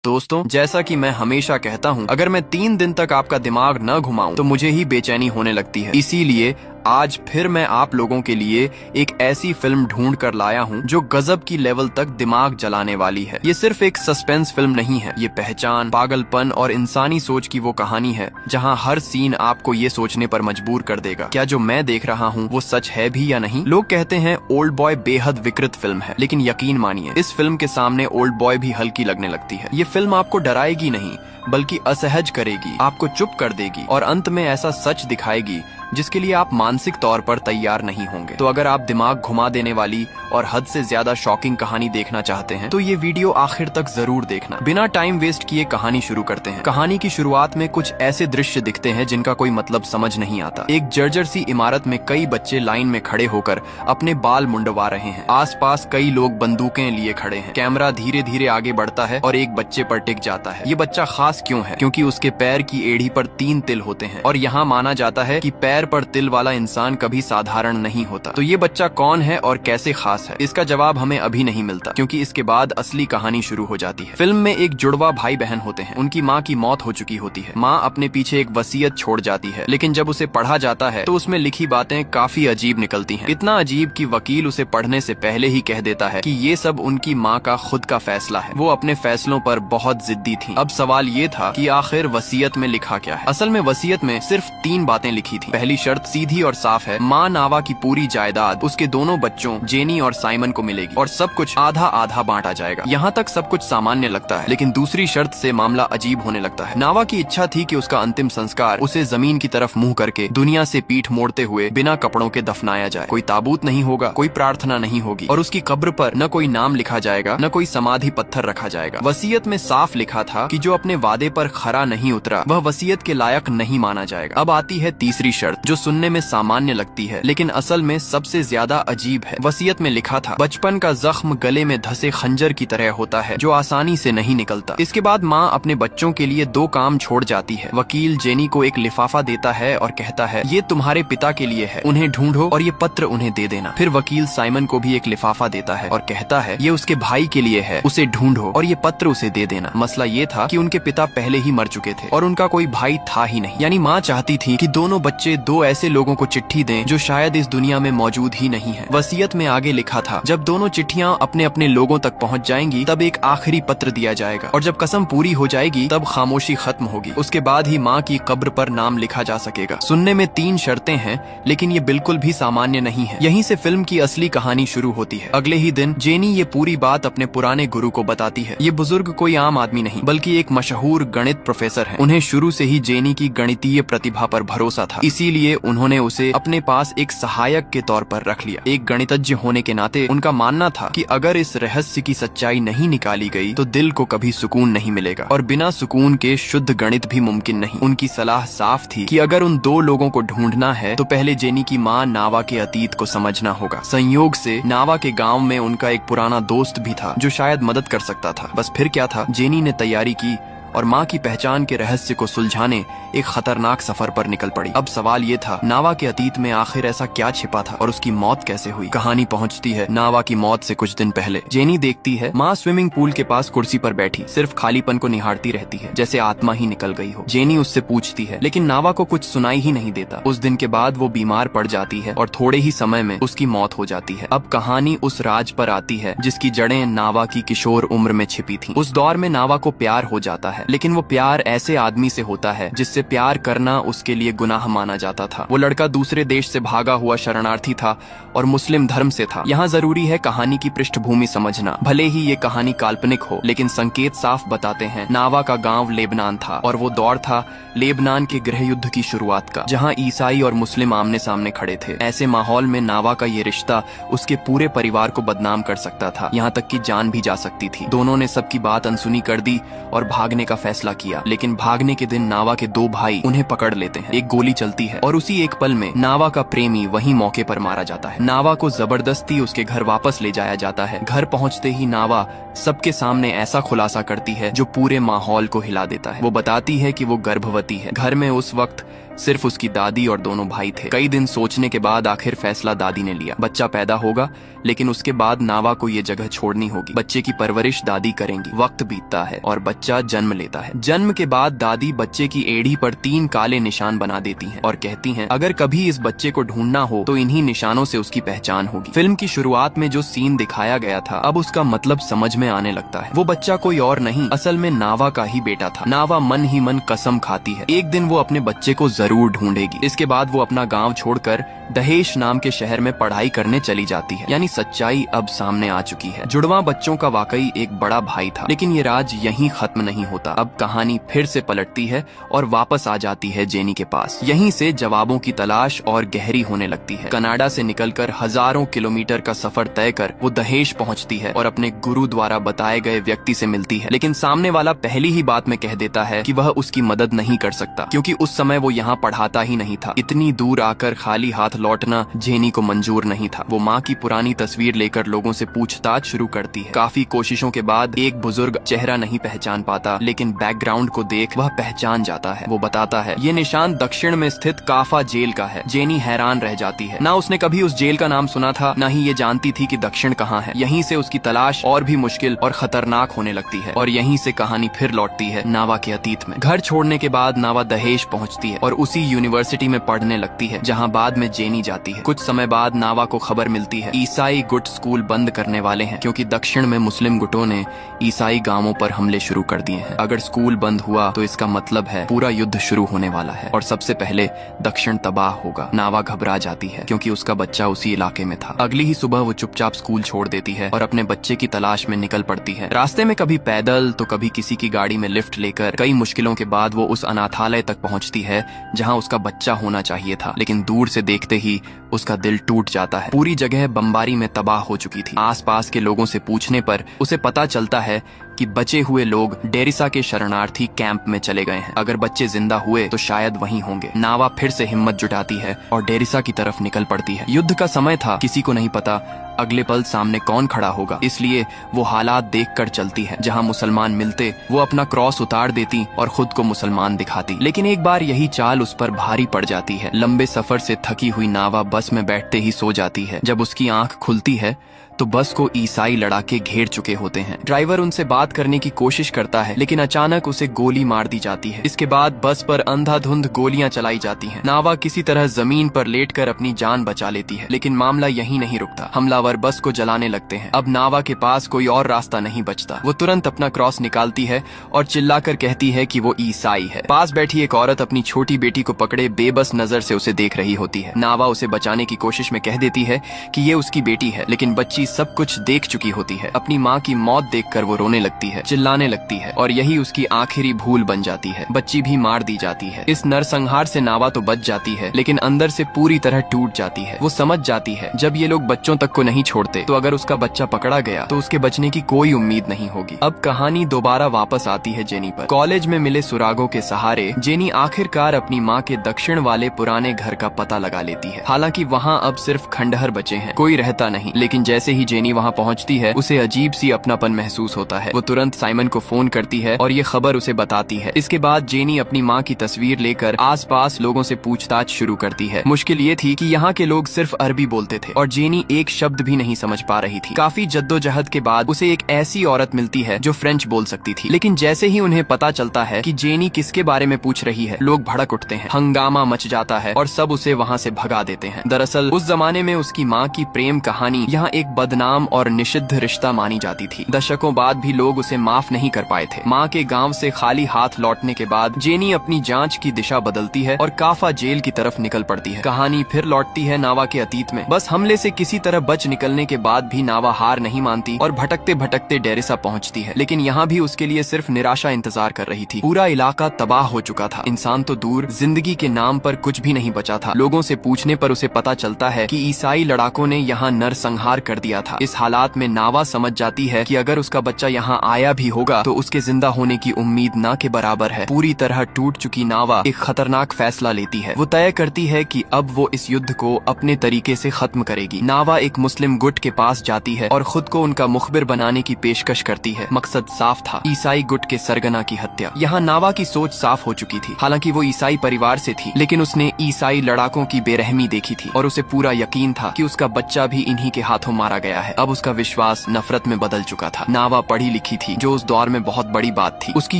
दोस्तों, जैसा कि मैं हमेशा कहता हूँ, अगर मैं 3 दिन तक आपका दिमाग न घुमाऊं तो मुझे ही बेचैनी होने लगती है। इसीलिए आज फिर मैं आप लोगों के लिए एक ऐसी फिल्म ढूंढ कर लाया हूँ जो गजब की लेवल तक दिमाग जलाने वाली है। ये सिर्फ एक सस्पेंस फिल्म नहीं है, ये पहचान, पागलपन और इंसानी सोच की वो कहानी है जहाँ हर सीन आपको ये सोचने पर मजबूर कर देगा, क्या जो मैं देख रहा हूँ वो सच है भी या नहीं। लोग कहते हैं ओल्ड बॉय बेहद विकृत फिल्म है, लेकिन यकीन मानिए इस फिल्म के सामने ओल्ड बॉय भी हल्की लगने लगती है। ये फिल्म आपको डराएगी नहीं बल्कि असहज करेगी, आपको चुप कर देगी और अंत में ऐसा सच दिखाएगी जिसके लिए आप मानसिक तौर पर तैयार नहीं होंगे। तो अगर आप दिमाग घुमा देने वाली और हद से ज्यादा शॉकिंग कहानी देखना चाहते हैं तो ये वीडियो आखिर तक जरूर देखना। बिना टाइम वेस्ट किए कहानी शुरू करते हैं। कहानी की शुरुआत में कुछ ऐसे दृश्य दिखते हैं जिनका कोई मतलब समझ नहीं आता। एक जर्जर सी इमारत में कई बच्चे लाइन में खड़े होकर अपने बाल मुंडवा रहे हैं। आसपास कई लोग बंदूकें लिए खड़े हैं। कैमरा धीरे धीरे आगे बढ़ता है और एक बच्चे पर टिक जाता है। ये बच्चा खास क्यों है? क्योंकि उसके पैर की एड़ी पर 3 तिल होते हैं और यहाँ माना जाता है कि पैर पर तिल वाला इंसान कभी साधारण नहीं होता। तो ये बच्चा कौन है और कैसे खास है? इसका जवाब हमें अभी नहीं मिलता, क्योंकि इसके बाद असली कहानी शुरू हो जाती है। फिल्म में एक जुड़वा भाई बहन होते हैं। उनकी माँ की मौत हो चुकी होती है। माँ अपने पीछे एक वसीयत छोड़ जाती है, लेकिन जब उसे पढ़ा जाता है तो उसमें लिखी बातें काफी अजीब निकलती हैं। इतना अजीब कि वकील उसे पढ़ने से पहले ही कह देता है कि ये सब उनकी माँ का खुद का फैसला है। वो अपने फैसलों पर बहुत जिद्दी थी। अब सवाल ये था कि आखिर वसीयत में लिखा क्या है? असल में वसीयत में सिर्फ 3 बातें लिखी थी। पहली शर्त सीधी और साफ है, माँ नावा की पूरी जायदाद उसके दोनों बच्चों जेनी और साइमन को मिलेगी और सब कुछ आधा आधा बांटा जाएगा। यहाँ तक सब कुछ सामान्य लगता है, लेकिन दूसरी शर्त से मामला अजीब होने लगता है। नावा की इच्छा थी कि उसका अंतिम संस्कार उसे जमीन की तरफ मुंह करके दुनिया से पीठ मोड़ते हुए बिना कपड़ों के दफनाया जाए। कोई ताबूत नहीं होगा, कोई प्रार्थना नहीं होगी और उसकी कब्र पर न कोई नाम लिखा जाएगा न कोई समाधि पत्थर रखा जाएगा। वसीयत में साफ लिखा था कि जो अपने वादे पर खरा नहीं उतरा वह वसीयत के लायक नहीं माना जाएगा। अब आती है तीसरी शर्त, जो सुनने में सामान्य लगती है लेकिन असल में सबसे ज्यादा अजीब है। वसीयत में लिखा था, बचपन का जख्म गले में धसे खंजर की तरह होता है जो आसानी से नहीं निकलता। इसके बाद माँ अपने बच्चों के लिए 2 काम छोड़ जाती है। वकील जेनी को एक लिफाफा देता है और कहता है, ये तुम्हारे पिता के लिए है, उन्हें ढूंढो और ये पत्र उन्हें दे देना। फिर वकील साइमन को भी एक लिफाफा देता है और कहता है, ये उसके भाई के लिए है, उसे ढूंढो और ये पत्र उसे दे देना। मसला ये था कि उनके पिता पहले ही मर चुके थे और उनका कोई भाई था ही नहीं। यानी माँ चाहती थी कि दोनों बच्चे 2 ऐसे लोगों को चिट्ठी दें जो शायद इस दुनिया में मौजूद ही नहीं है। वसीयत में आगे लिखा था, जब दोनों चिट्ठियां अपने अपने लोगों तक पहुंच जाएंगी तब एक आखिरी पत्र दिया जाएगा और जब कसम पूरी हो जाएगी तब खामोशी खत्म होगी। उसके बाद ही माँ की कब्र पर नाम लिखा जा सकेगा। सुनने में 3 शर्तें हैं, लेकिन ये बिल्कुल भी सामान्य नहीं है। यहीं से फिल्म की असली कहानी शुरू होती है। अगले ही दिन जेनी ये पूरी बात अपने पुराने गुरु को बताती है। ये बुजुर्ग कोई आम आदमी नहीं बल्कि एक मशहूर गणित प्रोफेसर है। उन्हें शुरू से ही जेनी की गणितीय प्रतिभा पर भरोसा था, इसीलिए उन्होंने उसे अपने पास एक सहायक के तौर पर रख लिया। एक गणितज्ञ होने के नाते उनका मानना था कि अगर इस रहस्य की सच्चाई नहीं निकाली गई तो दिल को कभी सुकून नहीं मिलेगा और बिना सुकून के शुद्ध गणित भी मुमकिन नहीं। उनकी सलाह साफ थी कि अगर उन 2 लोगों को ढूंढना है तो पहले जेनी की माँ नावा के अतीत को समझना होगा। संयोग से नावा के गांव में उनका एक पुराना दोस्त भी था जो शायद मदद कर सकता था। बस फिर क्या था, जेनी ने तैयारी की और माँ की पहचान के रहस्य को सुलझाने एक खतरनाक सफर पर निकल पड़ी। अब सवाल ये था, नावा के अतीत में आखिर ऐसा क्या छिपा था और उसकी मौत कैसे हुई? कहानी पहुंचती है नावा की मौत से कुछ दिन पहले। जेनी देखती है माँ स्विमिंग पूल के पास कुर्सी पर बैठी सिर्फ खालीपन को निहारती रहती है, जैसे आत्मा ही निकल गई हो। जेनी उससे पूछती है, लेकिन नावा को कुछ सुनाई ही नहीं देता। उस दिन के बाद वो बीमार पड़ जाती है और थोड़े ही समय में उसकी मौत हो जाती है। अब कहानी उस राज पर आती है जिसकी जड़ें नावा की किशोर उम्र में छिपी थी। उस दौर में नावा को प्यार हो जाता है, लेकिन वो प्यार ऐसे आदमी से होता है जिससे प्यार करना उसके लिए गुनाह माना जाता था। वो लड़का दूसरे देश से भागा हुआ शरणार्थी था और मुस्लिम धर्म से था। यहाँ जरूरी है कहानी की पृष्ठभूमि समझना। भले ही ये कहानी काल्पनिक हो, लेकिन संकेत साफ बताते हैं। नावा का गांव लेबनान था और वो दौर था लेबनान के गृह युद्ध की शुरुआत का, जहाँ ईसाई और मुस्लिम आमने सामने खड़े थे। ऐसे माहौल में नावा का ये रिश्ता उसके पूरे परिवार को बदनाम कर सकता था, यहाँ तक कि जान भी जा सकती थी। दोनों ने सबकी बात अनसुनी कर दी और भागने का फैसला किया, लेकिन भागने के दिन नावा के 2 भाई उन्हें पकड़ लेते हैं। एक गोली चलती है और उसी एक पल में नावा का प्रेमी वहीं मौके पर मारा जाता है। नावा को जबरदस्ती उसके घर वापस ले जाया जाता है। घर पहुंचते ही नावा सबके सामने ऐसा खुलासा करती है जो पूरे माहौल को हिला देता है। वो बताती है कि वो गर्भवती है। घर में उस वक्त सिर्फ उसकी दादी और दोनों भाई थे। कई दिन सोचने के बाद आखिर फैसला दादी ने लिया। बच्चा पैदा होगा, लेकिन उसके बाद नावा को ये जगह छोड़नी होगी। बच्चे की परवरिश दादी करेंगी। वक्त बीतता है और बच्चा जन्म लेता है। जन्म के बाद दादी बच्चे की एड़ी पर 3 काले निशान बना देती हैं और कहती हैं, अगर कभी इस बच्चे को ढूंढना हो तो इन्हीं निशानों से उसकी पहचान होगी। फिल्म की शुरुआत में जो सीन दिखाया गया था, अब उसका मतलब समझ में आने लगता है। वो बच्चा कोई और नहीं, असल में नावा का ही बेटा था। नावा मन ही मन कसम खाती है, एक दिन वो अपने बच्चे को जरूर ढूंढेगी। इसके बाद वो अपना गाँव छोड़कर दहेश नाम के शहर में पढ़ाई करने चली जाती है। यानी सच्चाई अब सामने आ चुकी है। जुड़वा बच्चों का वाकई एक बड़ा भाई था, लेकिन ये राज यहीं खत्म नहीं होता। अब कहानी फिर से पलटती है और वापस आ जाती है जेनी के पास। यहीं से जवाबों की तलाश और गहरी होने लगती है। कनाडा से निकलकर हजारों किलोमीटर का सफर तय कर वो दहेश पहुंचती है और अपने गुरु द्वारा बताए गए व्यक्ति से मिलती है। लेकिन सामने वाला पहली ही बात में कह देता है कि वह उसकी मदद नहीं कर सकता, क्योंकि उस समय वो यहाँ पढ़ाता ही नहीं था। इतनी दूर आकर खाली हाथ लौटना जेनी को मंजूर नहीं था। वो माँ की पुरानी तस्वीर लेकर लोगों से पूछताछ शुरू करती है। काफी कोशिशों के बाद एक बुजुर्ग चेहरा नहीं पहचान पाता, लेकिन बैकग्राउंड को देख वह पहचान जाता है। वो बताता है, ये निशान दक्षिण में स्थित काफा जेल का है। जेनी हैरान रह जाती है। ना उसने कभी उस जेल का नाम सुना था, ना ही ये जानती थी कि दक्षिण कहाँ है। यहीं से उसकी तलाश और भी मुश्किल और खतरनाक होने लगती है और यहीं से कहानी फिर लौटती है नावा के अतीत में। घर छोड़ने के बाद नावा दहेश पहुंचती है और उसी यूनिवर्सिटी में पढ़ने लगती है जहाँ बाद में जेनी जाती है। कुछ समय बाद नावा को खबर मिलती है, ईसाई गुट स्कूल बंद करने वाले हैं, क्योंकि दक्षिण में मुस्लिम गुटों ने ईसाई गांवों पर हमले शुरू कर दिए हैं। अगर स्कूल बंद हुआ तो इसका मतलब है पूरा युद्ध शुरू होने वाला है और सबसे पहले दक्षिण तबाह होगा। नावा घबरा जाती है क्योंकि उसका बच्चा उसी इलाके में था। अगली ही सुबह वो चुपचाप स्कूल छोड़ देती है और अपने बच्चे की तलाश में निकल पड़ती है। रास्ते में कभी पैदल तो कभी किसी की गाड़ी में लिफ्ट लेकर कई मुश्किलों के बाद वो उस अनाथालय तक पहुंचती है जहां उसका बच्चा होना चाहिए था। लेकिन दूर से देखते ही उसका दिल टूट जाता है। पूरी जगह बमबारी में तबाह हो चुकी थी। आसपास के लोगों से पूछने पर उसे पता चलता है कि बचे हुए लोग डेरिसा के शरणार्थी कैंप में चले गए हैं। अगर बच्चे जिंदा हुए तो शायद वहीं होंगे। नावा फिर से हिम्मत जुटाती है और डेरिसा की तरफ निकल पड़ती है। युद्ध का समय था, किसी को नहीं पता अगले पल सामने कौन खड़ा होगा, इसलिए वो हालात देखकर चलती है। जहां मुसलमान मिलते वो अपना क्रॉस उतार देती और खुद को मुसलमान दिखाती। लेकिन एक बार यही चाल उस पर भारी पड़ जाती है। लंबे सफर से थकी हुई नावा बस में बैठते ही सो जाती है। जब उसकी आंख खुलती है तो बस को ईसाई लड़ाके घेर चुके होते हैं। ड्राइवर उनसे बात करने की कोशिश करता है, लेकिन अचानक उसे गोली मार दी जाती है। इसके बाद बस पर अंधाधुंध गोलियां चलाई जाती हैं। नावा किसी तरह जमीन पर लेटकर अपनी जान बचा लेती है, लेकिन मामला यहीं नहीं रुकता। हमलावर बस को जलाने लगते हैं। अब नावा के पास कोई और रास्ता नहीं बचता। वो तुरंत अपना क्रॉस निकालती है और चिल्लाकर कहती है कि वो ईसाई है। पास बैठी एक औरत अपनी छोटी बेटी को पकड़े बेबस नजर से उसे देख रही होती है। नावा उसे बचाने की कोशिश में कह देती है कि ये उसकी बेटी है, लेकिन बच्ची सब कुछ देख चुकी होती है। अपनी माँ की मौत देखकर वो रोने लगती है, चिल्लाने लगती है और यही उसकी आखिरी भूल बन जाती है। बच्ची भी मार दी जाती है। इस नरसंहार से नावा तो बच जाती है, लेकिन अंदर से पूरी तरह टूट जाती है। वो समझ जाती है जब ये लोग बच्चों तक को नहीं छोड़ते तो अगर उसका बच्चा पकड़ा गया तो उसके बचने की कोई उम्मीद नहीं होगी। अब कहानी दोबारा वापस आती है जेनी पर। कॉलेज में मिले सुरागों के सहारे जेनी आखिरकार अपनी माँ के दक्षिण वाले पुराने घर का पता लगा लेती है। हालांकि वहाँ अब सिर्फ खंडहर बचे हैं, कोई रहता नहीं। लेकिन जैसे ही जेनी वहाँ पहुँचती है उसे अजीब सी अपनापन महसूस होता है। वो तुरंत साइमन को फोन करती है और ये खबर उसे बताती है। इसके बाद जेनी अपनी माँ की तस्वीर लेकर आसपास लोगों से पूछताछ शुरू करती है। मुश्किल ये थी कि यहाँ के लोग सिर्फ अरबी बोलते थे और जेनी एक शब्द भी नहीं समझ पा रही थी। काफी जद्दोजहद के बाद उसे एक ऐसी औरत मिलती है जो फ्रेंच बोल सकती थी। लेकिन जैसे ही उन्हें पता चलता है कि जेनी किसके बारे में पूछ रही है, लोग भड़क उठते हैं, हंगामा मच जाता है और सब उसे वहाँ से भगा देते हैं। दरअसल उस जमाने में उसकी माँ की प्रेम कहानी यहाँ एक बदनाम और निषिद्ध रिश्ता मानी जाती थी। दशकों बाद भी लोग उसे माफ नहीं कर पाए थे। माँ के गांव से खाली हाथ लौटने के बाद जेनी अपनी जांच की दिशा बदलती है और काफा जेल की तरफ निकल पड़ती है। कहानी फिर लौटती है नावा के अतीत में। बस हमले से किसी तरह बच निकलने के बाद भी नावा हार नहीं मानती और भटकते भटकते डेरिसा पहुंचती है। लेकिन यहाँ भी उसके लिए सिर्फ निराशा इंतजार कर रही थी। पूरा इलाका तबाह हो चुका था। इंसान तो दूर, जिंदगी के नाम पर कुछ भी नहीं बचा था। लोगों से पूछने पर उसे पता चलता है कि ईसाई लड़ाकों ने यहाँ नरसंहार कर दिया दिया था। इस हालात में नावा समझ जाती है कि अगर उसका बच्चा यहाँ आया भी होगा तो उसके जिंदा होने की उम्मीद न के बराबर है। पूरी तरह टूट चुकी नावा एक खतरनाक फैसला लेती है। वो तय करती है कि अब वो इस युद्ध को अपने तरीके से खत्म करेगी। नावा एक मुस्लिम गुट के पास जाती है और खुद को उनका मुखबिर बनाने की पेशकश करती है। मकसद साफ था, ईसाई गुट के सरगना की हत्या। यहाँ नावा की सोच साफ हो चुकी थी। हालांकि वो ईसाई परिवार से थी, लेकिन उसने ईसाई लड़ाकों की बेरहमी देखी थी और उसे पूरा यकीन था कि उसका बच्चा भी इन्हीं के हाथों मारा गया है। अब उसका विश्वास नफरत में बदल चुका था। नावा पढ़ी लिखी थी, जो उस दौर में बहुत बड़ी बात थी। उसकी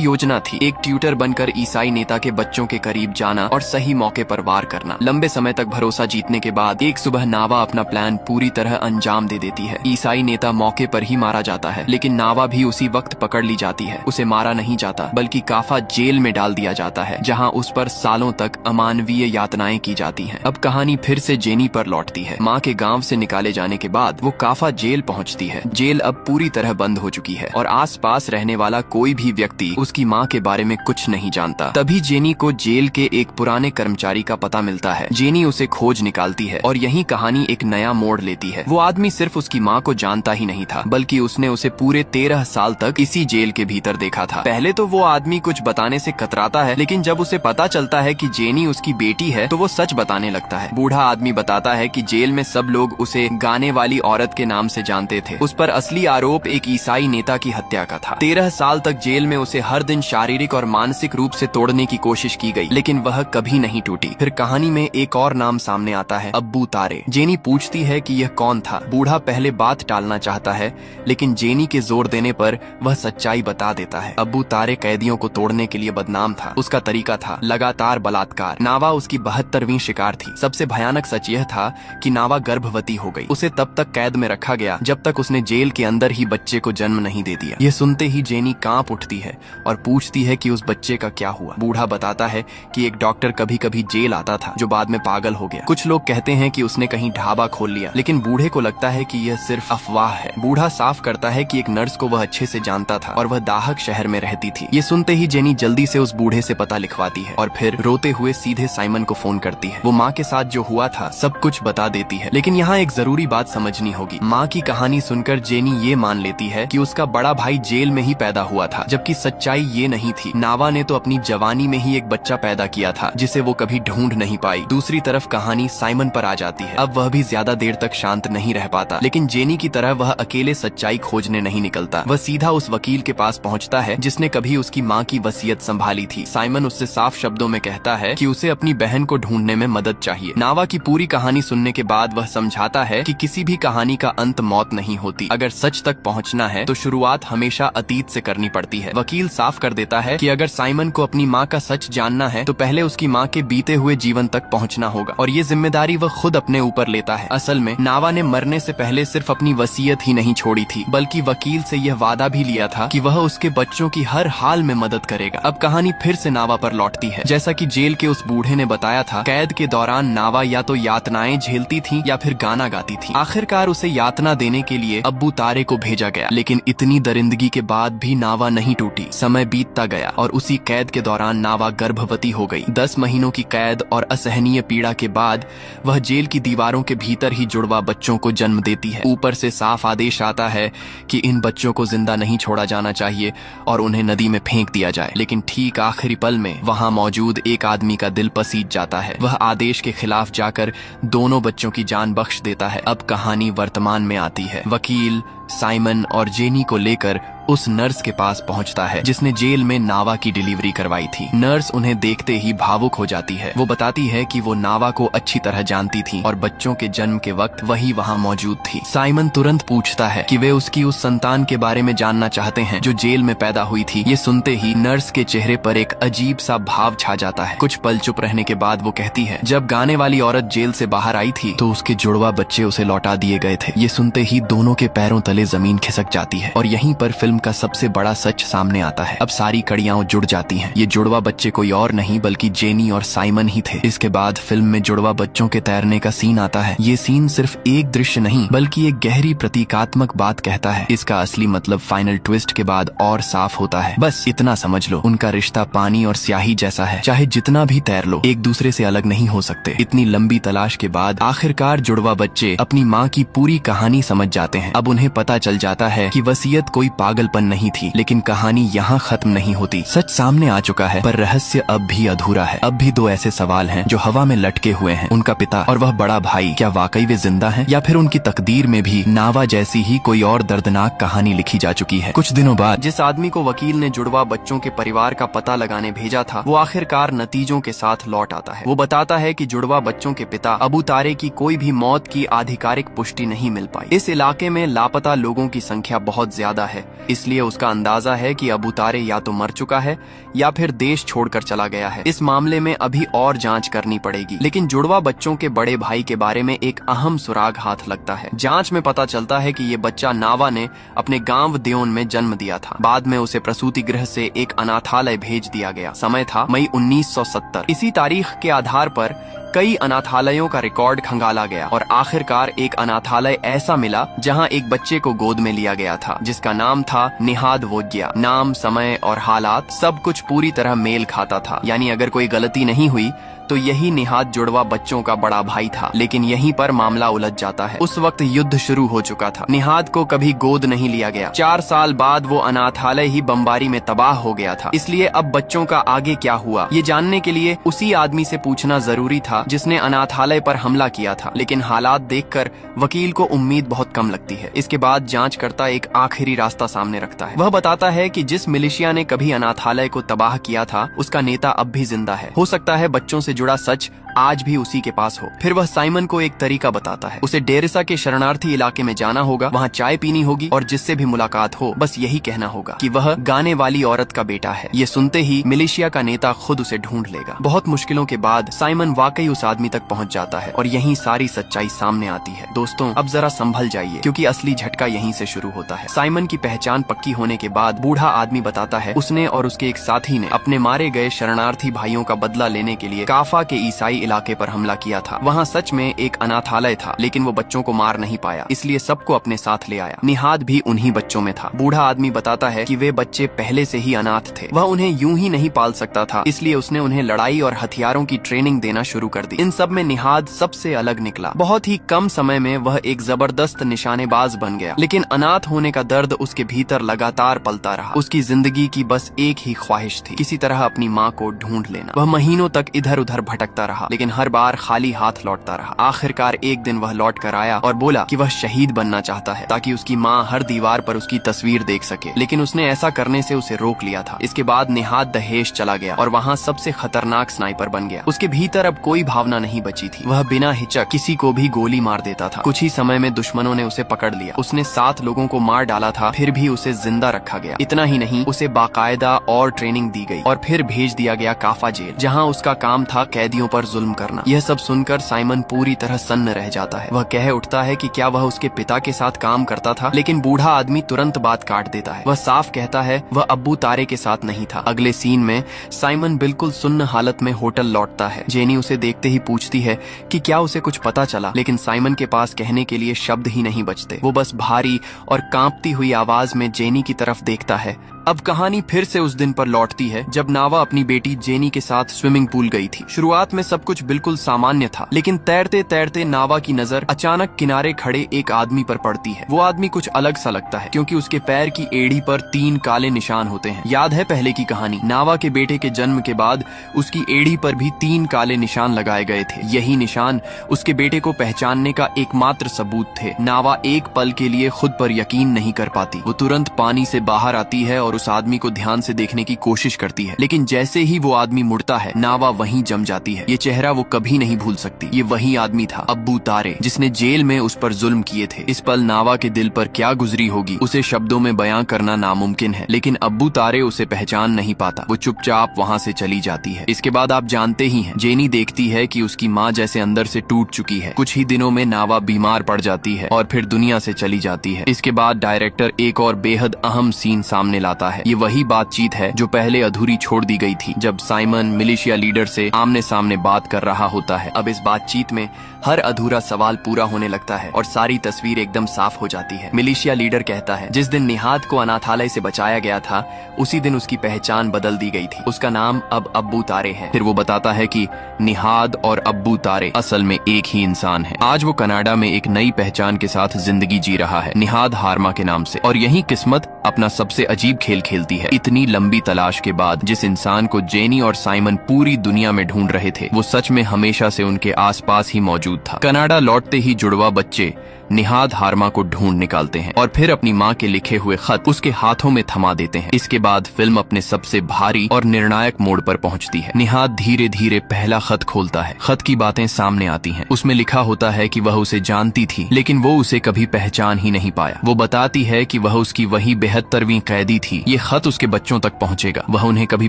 योजना थी एक ट्यूटर बनकर ईसाई नेता के बच्चों के करीब जाना और सही मौके पर वार करना। लंबे समय तक भरोसा जीतने के बाद एक सुबह नावा अपना प्लान पूरी तरह अंजाम दे देती है। ईसाई नेता मौके पर ही मारा जाता है, लेकिन नावा भी उसी वक्त पकड़ ली जाती है। उसे मारा नहीं जाता, बल्कि काफा जेल में डाल दिया जाता है, जहां उस पर सालों तक अमानवीय यातनाएं की जाती हैं। अब कहानी फिर से जेनी पर लौटती है। माँ के गांव से निकाले जाने के बाद वो काफा जेल पहुंचती है। जेल अब पूरी तरह बंद हो चुकी है और आसपास रहने वाला कोई भी व्यक्ति उसकी माँ के बारे में कुछ नहीं जानता। तभी जेनी को जेल के एक पुराने कर्मचारी का पता मिलता है। जेनी उसे खोज निकालती है और यही कहानी एक नया मोड़ लेती है। वो आदमी सिर्फ उसकी माँ को जानता ही नहीं था, बल्कि उसने उसे पूरे 13 साल तक इसी जेल के भीतर देखा था। पहले तो वो आदमी कुछ बताने से कतराता है, लेकिन जब उसे पता चलता है कि जेनी उसकी बेटी है तो वो सच बताने लगता है। बूढ़ा आदमी बताता है कि जेल में सब लोग उसे गाने वाली औरत के नाम से जानते थे। उस पर असली आरोप एक ईसाई नेता की हत्या का था। 13 साल तक जेल में उसे हर दिन शारीरिक और मानसिक रूप से तोड़ने की कोशिश की गई, लेकिन वह कभी नहीं टूटी। फिर कहानी में एक और नाम सामने आता है, अब्बू तारे। जेनी पूछती है कि यह कौन था। बूढ़ा पहले बात टालना चाहता है, लेकिन जेनी के जोर देने पर वह सच्चाई बता देता है। अब्बू तारे कैदियों को तोड़ने के लिए बदनाम था। उसका तरीका था लगातार बलात्कार। नावा उसकी 72वीं शिकार थी। सबसे भयानक सच यह था कि नावा गर्भवती हो गई। उसे तब तक कैद में रखा गया जब तक उसने जेल के अंदर ही बच्चे को जन्म नहीं दे दिया। यह सुनते ही जेनी कांप उठती है और पूछती है कि उस बच्चे का क्या हुआ। बूढ़ा बताता है कि एक डॉक्टर कभी कभी जेल आता था, जो बाद में पागल हो गया। कुछ लोग कहते हैं कि उसने कहीं ढाबा खोल लिया, लेकिन बूढ़े को लगता है कि यह सिर्फ अफवाह है। बूढ़ा साफ करता है कि एक नर्स को वह अच्छे से जानता था और वह दाहक शहर में रहती थी। ये सुनते ही जेनी जल्दी से उस बूढ़े से पता लिखवाती है और फिर रोते हुए सीधे साइमन को फोन करती है। वो माँ के साथ जो हुआ था सब कुछ बता देती है, लेकिन यहाँ एक जरूरी बात समझनी होगी। माँ की कहानी सुनकर जेनी ये मान लेती है कि उसका बड़ा भाई जेल में ही पैदा हुआ था, जबकि सच्चाई ये नहीं थी। नावा ने तो अपनी जवानी में ही एक बच्चा पैदा किया था, जिसे वो कभी ढूंढ नहीं पाई। दूसरी तरफ कहानी साइमन पर आ जाती है। अब वह भी ज्यादा देर तक शांत नहीं रह पाता, लेकिन जेनी की तरह वह अकेले सच्चाई खोजने नहीं निकलता। वह सीधा उस वकील के पास पहुंचता है जिसने कभी उसकी माँ की वसीयत संभाली थी। साइमन उससे साफ शब्दों में कहता है कि उसे अपनी बहन को ढूंढने में मदद चाहिए। नावा की पूरी कहानी सुनने के बाद वह समझाता है कि किसी भी कहानी का अंत मौत नहीं होती। अगर सच तक पहुंचना है तो शुरुआत हमेशा अतीत से करनी पड़ती है। वकील साफ कर देता है कि अगर साइमन को अपनी माँ का सच जानना है तो पहले उसकी माँ के बीते हुए जीवन तक पहुंचना होगा, और ये जिम्मेदारी वह खुद अपने ऊपर लेता है। असल में नावा ने मरने से पहले सिर्फ अपनी वसीयत ही नहीं छोड़ी थी, बल्कि वकील से यह वादा भी लिया था कि वह उसके बच्चों की हर हाल में मदद करेगा। अब कहानी फिर से नावा पर लौटती है। जैसा कि जेल के उस बूढ़े ने बताया था, कैद के दौरान नावा या तो यातनाएं झेलती थी या फिर गाना गाती थी। आखिरकार उसे यातना देने के लिए अब्बू तारे को भेजा गया, लेकिन इतनी दरिंदगी के बाद भी नावा नहीं टूटी। समय बीतता गया और उसी कैद के दौरान नावा गर्भवती हो गई। 10 महीनों की कैद और असहनीय पीड़ा के बाद वह जेल की दीवारों के भीतर ही जुड़वा बच्चों को जन्म देती है। ऊपर से साफ आदेश आता है कि इन बच्चों को जिंदा नहीं छोड़ा जाना चाहिए और उन्हें नदी में फेंक दिया जाए, लेकिन ठीक आखिरी पल में वहां मौजूद एक आदमी का दिल पसीज जाता है। वह आदेश के खिलाफ जाकर दोनों बच्चों की जान बख्श देता है। अब कहानी वर्तमान में आती है। वकील साइमन और जेनी को लेकर उस नर्स के पास पहुंचता है जिसने जेल में नावा की डिलीवरी करवाई थी। नर्स उन्हें देखते ही भावुक हो जाती है। वो बताती है कि वो नावा को अच्छी तरह जानती थी और बच्चों के जन्म के वक्त वही वहां मौजूद थी। साइमन तुरंत पूछता है कि वे उसकी उस संतान के बारे में जानना चाहते हैं जो जेल में पैदा हुई थी। ये सुनते ही नर्स के चेहरे पर एक अजीब सा भाव छा जाता है। कुछ पल चुप रहने के बाद वो कहती है, जब गाने वाली औरत जेल से बाहर आई थी तो उसके जुड़वा बच्चे उसे लौटा दिए गए थे। ये सुनते ही दोनों के पैरों तले जमीन खिसक जाती है और यहीं पर फिल्म का सबसे बड़ा सच सामने आता है। अब सारी कड़ियां जुड़ जाती हैं। ये जुड़वा बच्चे कोई और नहीं बल्कि जेनी और साइमन ही थे। इसके बाद फिल्म में जुड़वा बच्चों के तैरने का सीन आता है। ये सीन सिर्फ एक दृश्य नहीं बल्कि एक गहरी प्रतीकात्मक बात कहता है। इसका असली मतलब फाइनल ट्विस्ट के बाद और साफ होता है। बस इतना समझ लो, उनका रिश्ता पानी और स्याही जैसा है। चाहे जितना भी तैर लो, एक दूसरे से अलग नहीं हो सकते। इतनी लंबी तलाश के बाद आखिरकार जुड़वा बच्चे अपनी माँ की पूरी कहानी समझ जाते हैं। अब उन्हें पता चल जाता है कि वसीयत कोई पागलपन नहीं थी, लेकिन कहानी यहाँ खत्म नहीं होती। सच सामने आ चुका है पर रहस्य अब भी अधूरा है। अब भी दो ऐसे सवाल हैं जो हवा में लटके हुए हैं। उनका पिता और वह बड़ा भाई, क्या वाकई वे जिंदा हैं या फिर उनकी तकदीर में भी नावा जैसी ही कोई और दर्दनाक कहानी लिखी जा चुकी है। कुछ दिनों बाद जिस आदमी को वकील ने जुड़वा बच्चों के परिवार का पता लगाने भेजा था, वो आखिरकार नतीजों के साथ लौट आता है। वो बताता है कि जुड़वा बच्चों के पिता अबू तारे की कोई भी मौत की आधिकारिक पुष्टि नहीं मिल पाई। इस इलाके में लापता लोगों की संख्या बहुत ज्यादा है, इसलिए उसका अंदाजा है कि अबू तारे या तो मर चुका है या फिर देश छोड़कर चला गया है। इस मामले में अभी और जांच करनी पड़ेगी, लेकिन जुड़वा बच्चों के बड़े भाई के बारे में एक अहम सुराग हाथ लगता है। जांच में पता चलता है कि ये बच्चा नावा ने अपने गांव देओन में जन्म दिया था। बाद में उसे प्रसूति गृह से एक अनाथालय भेज दिया गया। समय था मई 1970। इसी तारीख के आधार पर कई अनाथालयों का रिकॉर्ड खंगाला गया और आखिरकार एक अनाथालय ऐसा मिला जहां एक बच्चे को गोद में लिया गया था, जिसका नाम था निहाद वोग्या। नाम, समय और हालात सब कुछ पूरी तरह मेल खाता था। यानी अगर कोई गलती नहीं हुई तो यही निहाद जुड़वा बच्चों का बड़ा भाई था। लेकिन यहीं पर मामला उलझ जाता है। उस वक्त युद्ध शुरू हो चुका था। निहाद को कभी गोद नहीं लिया गया। 4 साल बाद वो अनाथालय ही बमबारी में तबाह हो गया था। इसलिए अब बच्चों का आगे क्या हुआ, ये जानने के लिए उसी आदमी से पूछना जरूरी था जिसने अनाथालय पर हमला किया था। लेकिन हालात देखकर वकील को उम्मीद बहुत कम लगती है। इसके बाद जांचकर्ता एक आखिरी रास्ता सामने रखता है। वह बताता है कि जिस मिलिशिया ने कभी अनाथालय को तबाह किया था, उसका नेता अब भी जिंदा है। हो सकता है बच्चों से जुड़ा सच आज भी उसी के पास हो। फिर वह साइमन को एक तरीका बताता है। उसे डेरेसा के शरणार्थी इलाके में जाना होगा, वहाँ चाय पीनी होगी और जिससे भी मुलाकात हो बस यही कहना होगा कि वह गाने वाली औरत का बेटा है। ये सुनते ही मिलिशिया का नेता खुद उसे ढूंढ लेगा। बहुत मुश्किलों के बाद साइमन वाकई उस आदमी तक पहुँच जाता है और यहीं सारी सच्चाई सामने आती है। दोस्तों, अब जरा संभल जाइए क्योंकि असली झटका यहीं से शुरू होता है। साइमन की पहचान पक्की होने के बाद बूढ़ा आदमी बताता है उसने और उसके एक साथी ने अपने मारे गए शरणार्थी भाइयों का बदला लेने के लिए काफा के ईसाई इलाके पर हमला किया था। वहाँ सच में एक अनाथालय था, लेकिन वो बच्चों को मार नहीं पाया, इसलिए सबको अपने साथ ले आया। निहाद भी उन्हीं बच्चों में था। बूढ़ा आदमी बताता है कि वे बच्चे पहले से ही अनाथ थे। वह उन्हें यूं ही नहीं पाल सकता था, इसलिए उसने उन्हें लड़ाई और हथियारों की ट्रेनिंग देना शुरू कर दी। इन सब में निहाद सबसे अलग निकला। बहुत ही कम समय में वह एक जबरदस्त निशानेबाज बन गया, लेकिन अनाथ होने का दर्द उसके भीतर लगातार पलता रहा। उसकी जिंदगी की बस एक ही ख्वाहिश थी, किसी तरह अपनी माँ को ढूंढ लेना। वह महीनों तक इधर उधर भटकता रहा, लेकिन हर बार खाली हाथ लौटता रहा। आखिरकार एक दिन वह लौट कर आया और बोला कि वह शहीद बनना चाहता है ताकि उसकी माँ हर दीवार पर उसकी तस्वीर देख सके, लेकिन उसने ऐसा करने से उसे रोक लिया था। इसके बाद निहाद दहेज चला गया और वहाँ सबसे खतरनाक स्नाइपर बन गया। उसके भीतर अब कोई भावना नहीं बची थी। वह बिना हिचक किसी को भी गोली मार देता था। कुछ ही समय में दुश्मनों ने उसे पकड़ लिया। उसने 7 लोगों को मार डाला था, फिर भी उसे जिंदा रखा गया। इतना ही नहीं, उसे बाकायदा और ट्रेनिंग दी गई और फिर भेज दिया गया काफा जेल, जहाँ उसका काम था कैदियों पर जुल्म करना। यह सब सुनकर साइमन पूरी तरह सन्न रह जाता है। वह कह उठता है कि क्या वह उसके पिता के साथ काम करता था, लेकिन बूढ़ा आदमी तुरंत बात काट देता है। वह साफ कहता है वह अब्बू तारे के साथ नहीं था। अगले सीन में साइमन बिल्कुल सुन्न हालत में होटल लौटता है। जेनी उसे देखते ही पूछती है कि क्या उसे कुछ पता चला, लेकिन साइमन के पास कहने के लिए शब्द ही नहीं बचते। वो बस भारी और कांपती हुई आवाज में जेनी की तरफ देखता है। अब कहानी फिर से उस दिन पर लौटती है जब नावा अपनी बेटी जेनी के साथ स्विमिंग पूल गई थी। शुरुआत में सब कुछ बिल्कुल सामान्य था, लेकिन तैरते तैरते नावा की नजर अचानक किनारे खड़े एक आदमी पर पड़ती है। वो आदमी कुछ अलग सा लगता है क्योंकि उसके पैर की एड़ी पर 3 काले निशान होते हैं। याद है पहले की कहानी, नावा के बेटे के जन्म के बाद उसकी एड़ी पर भी 3 काले निशान लगाए गए थे। यही निशान उसके बेटे को पहचानने का एकमात्र सबूत थे। नावा एक पल के लिए खुद पर यकीन नहीं कर पाती। वो तुरंत पानी से बाहर आती है और और उस आदमी को ध्यान से देखने की कोशिश करती है, लेकिन जैसे ही वो आदमी मुड़ता है नावा वहीं जम जाती है। ये चेहरा वो कभी नहीं भूल सकती। ये वही आदमी था, अब्बू तारे, जिसने जेल में उस पर जुल्म किए थे। इस पल नावा के दिल पर क्या गुजरी होगी उसे शब्दों में बयां करना नामुमकिन है, लेकिन अब्बू तारे उसे पहचान नहीं पाता। वो चुपचाप वहाँ से चली जाती है। इसके बाद आप जानते ही हैं, जेनी देखती है कि उसकी माँ जैसे अंदर से टूट चुकी है। कुछ ही दिनों में नावा बीमार पड़ जाती है और फिर दुनिया से चली जाती है। इसके बाद डायरेक्टर एक और बेहद अहम सीन सामने लाता है। ये वही बातचीत है जो पहले अधूरी छोड़ दी गई थी, जब साइमन मिलिशिया लीडर से आमने सामने बात कर रहा होता है। अब इस बातचीत में हर अधूरा सवाल पूरा होने लगता है और सारी तस्वीर एकदम साफ हो जाती है। मिलिशिया लीडर कहता है, जिस दिन निहाद को अनाथालय से बचाया गया था उसी दिन उसकी पहचान बदल दी गई थी। उसका नाम अब अब्बू तारे है। फिर वो बताता है कि निहाद और अब्बू तारे असल में एक ही इंसान है। आज वो कनाडा में एक नई पहचान के साथ जिंदगी जी रहा है, निहाद हारमा के नाम से। और यही किस्मत अपना सबसे अजीब खेल खेलती है। इतनी लंबी तलाश के बाद जिस इंसान को जेनी और साइमन पूरी दुनिया में ढूंढ रहे थे वो सच में हमेशा से उनके आसपास ही मौजूद था। कनाडा लौटते ही जुड़वा बच्चे निहाद हारमा को ढूंढ निकालते हैं और फिर अपनी माँ के लिखे हुए खत उसके हाथों में थमा देते हैं। इसके बाद फिल्म अपने सबसे भारी और निर्णायक मोड़ पर पहुंचती है। निहाद धीरे धीरे पहला खत खोलता है। खत की बातें सामने आती हैं। उसमें लिखा होता है कि वह उसे जानती थी, लेकिन वो उसे कभी पहचान ही नहीं पाया। वो बताती है कि वह उसकी वही 72वीं कैदी थी। ये खत उसके बच्चों तक पहुंचेगा। वह उन्हें कभी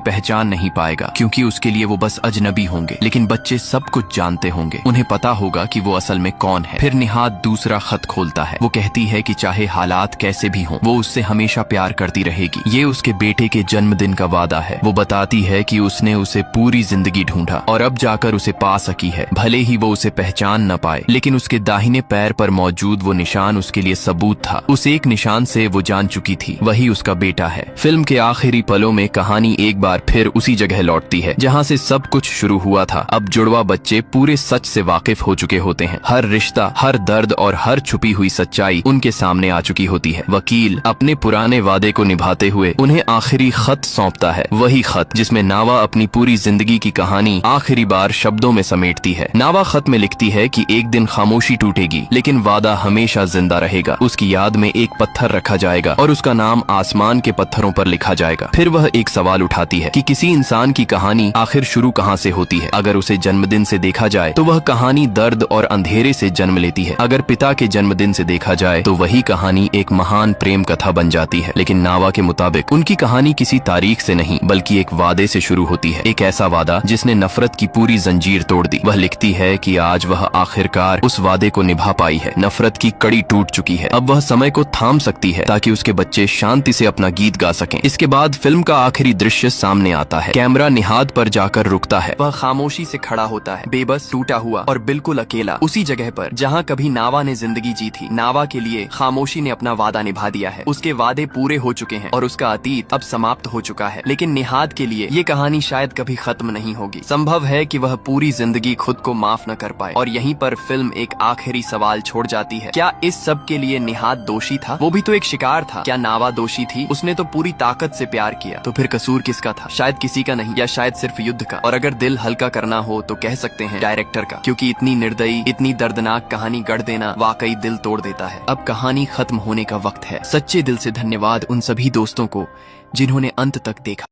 पहचान नहीं पाएगा, क्योंकि उसके लिए वो बस अजनबी होंगे, लेकिन बच्चे सब कुछ जानते होंगे। उन्हें पता होगा कि वो असल में कौन है। फिर निहाद दूसरा खत खोलता है। वो कहती है कि चाहे हालात कैसे भी हों, वो उससे हमेशा प्यार करती रहेगी। ये उसके बेटे के जन्मदिन का वादा है। वो बताती है कि उसने उसे पूरी जिंदगी ढूंढा और अब जाकर उसे पा सकी है। भले ही वो उसे पहचान न पाए, लेकिन उसके दाहिने पैर पर मौजूद वो निशान उसके लिए सबूत था। उस एक निशान से वो जान चुकी थी, वही उसका बेटा है। फिल्म के आखिरी पलों में कहानी एक बार फिर उसी जगह लौटती है जहाँ से सब कुछ शुरू हुआ था। अब जुड़वा बच्चे पूरे सच से वाकिफ हो चुके होते हैं। हर रिश्ता, हर दर्द और हर छुपी हुई सच्चाई उनके सामने आ चुकी होती है। वकील अपने पुराने वादे को निभाते हुए उन्हें आखिरी खत सौंपता है। वही खत जिसमें नावा अपनी पूरी जिंदगी की कहानी आखिरी बार शब्दों में समेटती है। नावा खत में लिखती है कि एक दिन खामोशी टूटेगी, लेकिन वादा हमेशा जिंदा रहेगा। उसकी याद में एक पत्थर रखा जाएगा और उसका नाम आसमान के पत्थरों पर लिखा जाएगा। फिर वह एक सवाल उठाती है कि किसी इंसान की कहानी आखिर शुरू कहाँ से होती है। अगर उसे जन्मदिन से देखा जाए तो वह कहानी दर्द और अंधेरे से जन्म लेती है। अगर पिता के जन्मदिन से देखा जाए तो वही कहानी एक महान प्रेम कथा बन जाती है। लेकिन नावा के मुताबिक उनकी कहानी किसी तारीख से नहीं बल्कि एक वादे से शुरू होती है। एक ऐसा वादा जिसने नफरत की पूरी जंजीर तोड़ दी। वह लिखती है कि आज वह आखिरकार उस वादे को निभा पाई है। नफरत की कड़ी टूट चुकी है। अब वह समय को थाम सकती है ताकि उसके बच्चे शांति से अपना गीत गा सकें। इसके बाद फिल्म का आखिरी दृश्य सामने आता है। कैमरा निहाद पर जाकर रुकता है। वह खामोशी से खड़ा होता है, बेबस, टूटा हुआ और बिल्कुल अकेला, उसी जगह पर जहाँ कभी नावा ने जिंदगी जी थी। नावा के लिए खामोशी ने अपना वादा निभा दिया है। उसके वादे पूरे हो चुके हैं और उसका अतीत अब समाप्त हो चुका है। लेकिन निहाद के लिए ये कहानी शायद कभी खत्म नहीं होगी। संभव है कि वह पूरी जिंदगी खुद को माफ न कर पाए और यहीं पर फिल्म एक आखिरी सवाल छोड़ जाती है। क्या इस सब के लिए निहाद दोषी था? वो भी तो एक शिकार था। क्या नावा दोषी थी? उसने तो पूरी ताकत से प्यार किया। तो फिर कसूर किसका था? शायद किसी का नहीं, या शायद सिर्फ युद्ध का। और अगर दिल हल्का करना हो तो कह सकते हैं डायरेक्टर का, क्योंकि इतनी निर्दयी, इतनी दर्दनाक कहानी गढ़ देना वाकई दिल तोड़ देता है। अब कहानी खत्म होने का वक्त है। सच्चे दिल से धन्यवाद उन सभी दोस्तों को जिन्होंने अंत तक देखा।